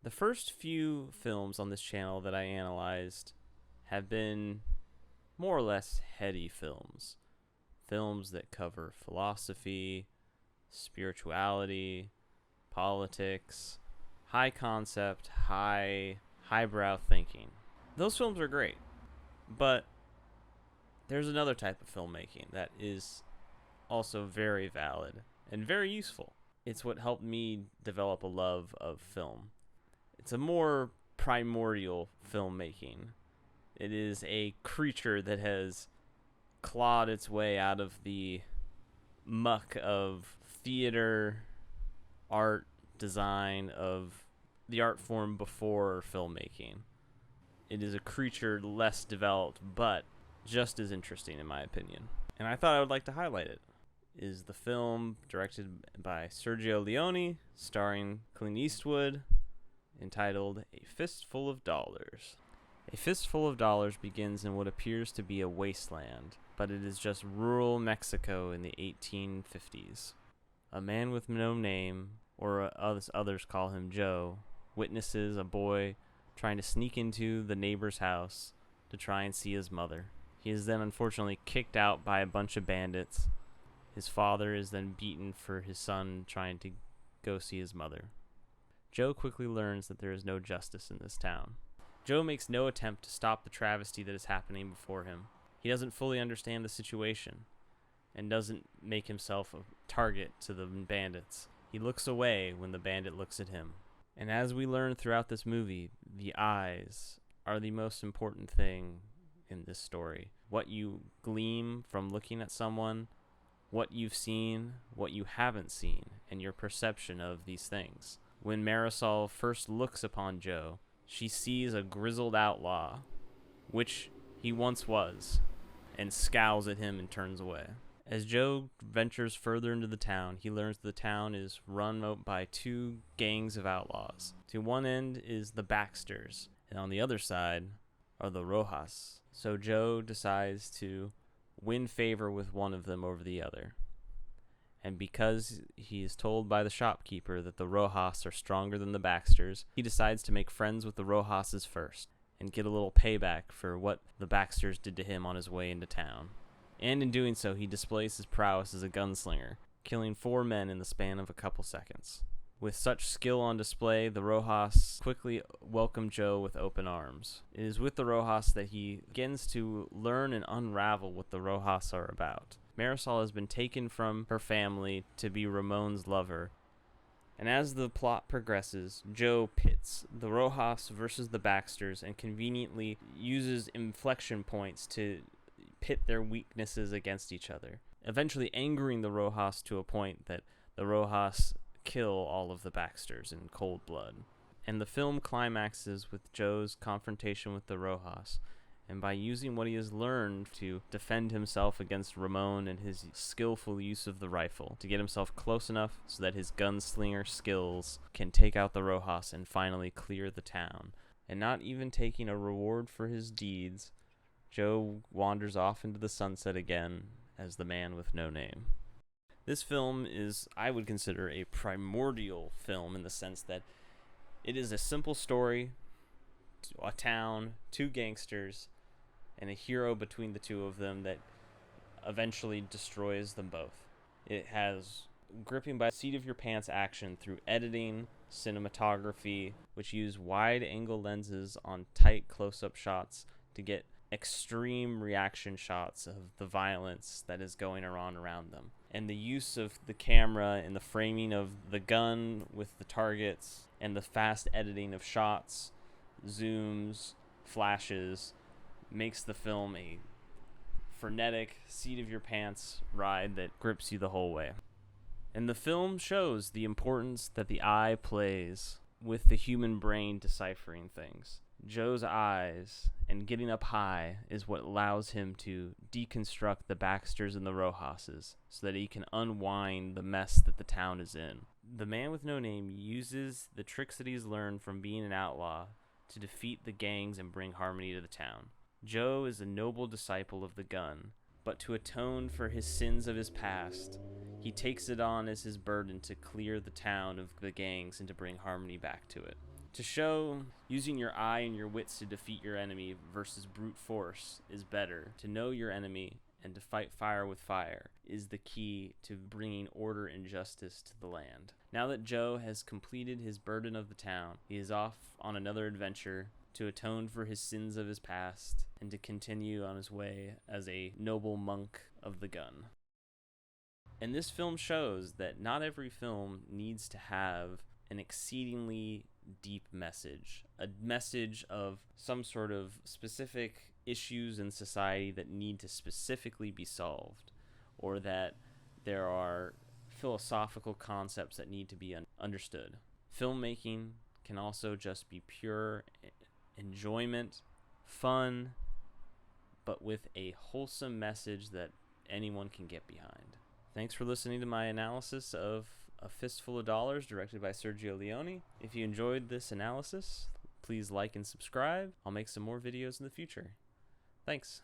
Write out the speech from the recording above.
The first few films on this channel that I analyzed have been more or less heady films. Films that cover philosophy, spirituality, politics, high concept, highbrow thinking. Those films are great, but there's another type of filmmaking that is also very valid and very useful. It's what helped me develop a love of film. It's a more primordial filmmaking. It is a creature that has clawed its way out of the muck of theater, art, design, of the art form before filmmaking. It is a creature less developed, but just as interesting in my opinion. And I thought I would like to highlight it. Is the film directed by Sergio Leone, starring Clint Eastwood, entitled A Fistful of Dollars. A Fistful of Dollars begins in what appears to be a wasteland, but it is just rural Mexico in the 1850s. A man with no name, or as others call him Joe, witnesses a boy trying to sneak into the neighbor's house to try and see his mother. He is then unfortunately kicked out by a bunch of bandits. His father is then beaten for his son trying to go see his mother. Joe quickly learns that there is no justice in this town. Joe makes no attempt to stop the travesty that is happening before him. He doesn't fully understand the situation and doesn't make himself a target to the bandits. He looks away when the bandit looks at him. And as we learn throughout this movie, the eyes are the most important thing in this story. What you glean from looking at someone, what you've seen, what you haven't seen, and your perception of these things. When Marisol first looks upon Joe, she sees a grizzled outlaw, which he once was, and scowls at him and turns away. As Joe ventures further into the town, he learns the town is run by two gangs of outlaws. To one end is the Baxters, and on the other side are the Rojas. So Joe decides to win favor with one of them over the other. And because he is told by the shopkeeper that the Rojas are stronger than the Baxters, he decides to make friends with the Rojases first and get a little payback for what the Baxters did to him on his way into town. And in doing so, he displays his prowess as a gunslinger, killing 4 men in the span of a couple seconds. With such skill on display, the Rojas quickly welcome Joe with open arms. It is with the Rojas that he begins to learn and unravel what the Rojas are about. Marisol has been taken from her family to be Ramon's lover. And as the plot progresses, Joe pits the Rojas versus the Baxters and conveniently uses inflection points to pit their weaknesses against each other, eventually angering the Rojas to a point that the Rojas kill all of the Baxters in cold blood. And the film climaxes with Joe's confrontation with the Rojas, and by using what he has learned to defend himself against Ramon and his skillful use of the rifle to get himself close enough so that his gunslinger skills can take out the Rojas and finally clear the town. And not even taking a reward for his deeds, Joe wanders off into the sunset again as the man with no name. This film is, I would consider, a primordial film in the sense that it is a simple story, a town, 2 gangsters, and a hero between the two of them that eventually destroys them both. It has gripping by the seat of your pants action through editing, cinematography, which use wide-angle lenses on tight close-up shots to get extreme reaction shots of the violence that is going on around them. And the use of the camera and the framing of the gun with the targets and the fast editing of shots, zooms, flashes, makes the film a frenetic, seat-of-your-pants ride that grips you the whole way. And the film shows the importance that the eye plays with the human brain deciphering things. Joe's eyes and getting up high is what allows him to deconstruct the Baxters and the Rojases so that he can unwind the mess that the town is in. The man with no name uses the tricks that he's learned from being an outlaw to defeat the gangs and bring harmony to the town. Joe is a noble disciple of the gun, but to atone for his sins of his past, he takes it on as his burden to clear the town of the gangs and to bring harmony back to it. To show using your eye and your wits to defeat your enemy versus brute force is better. To know your enemy and to fight fire with fire is the key to bringing order and justice to the land. Now that Joe has completed his burden of the town, he is off on another adventure to atone for his sins of his past and to continue on his way as a noble monk of the gun. And this film shows that not every film needs to have an exceedingly deep message, a message of some sort of specific issues in society that need to specifically be solved, or that there are philosophical concepts that need to be understood. Filmmaking can also just be pure enjoyment, fun, but with a wholesome message that anyone can get behind. Thanks for listening to my analysis of A Fistful of Dollars, directed by Sergio Leone. If you enjoyed this analysis, please like and subscribe. I'll make some more videos in the future. Thanks.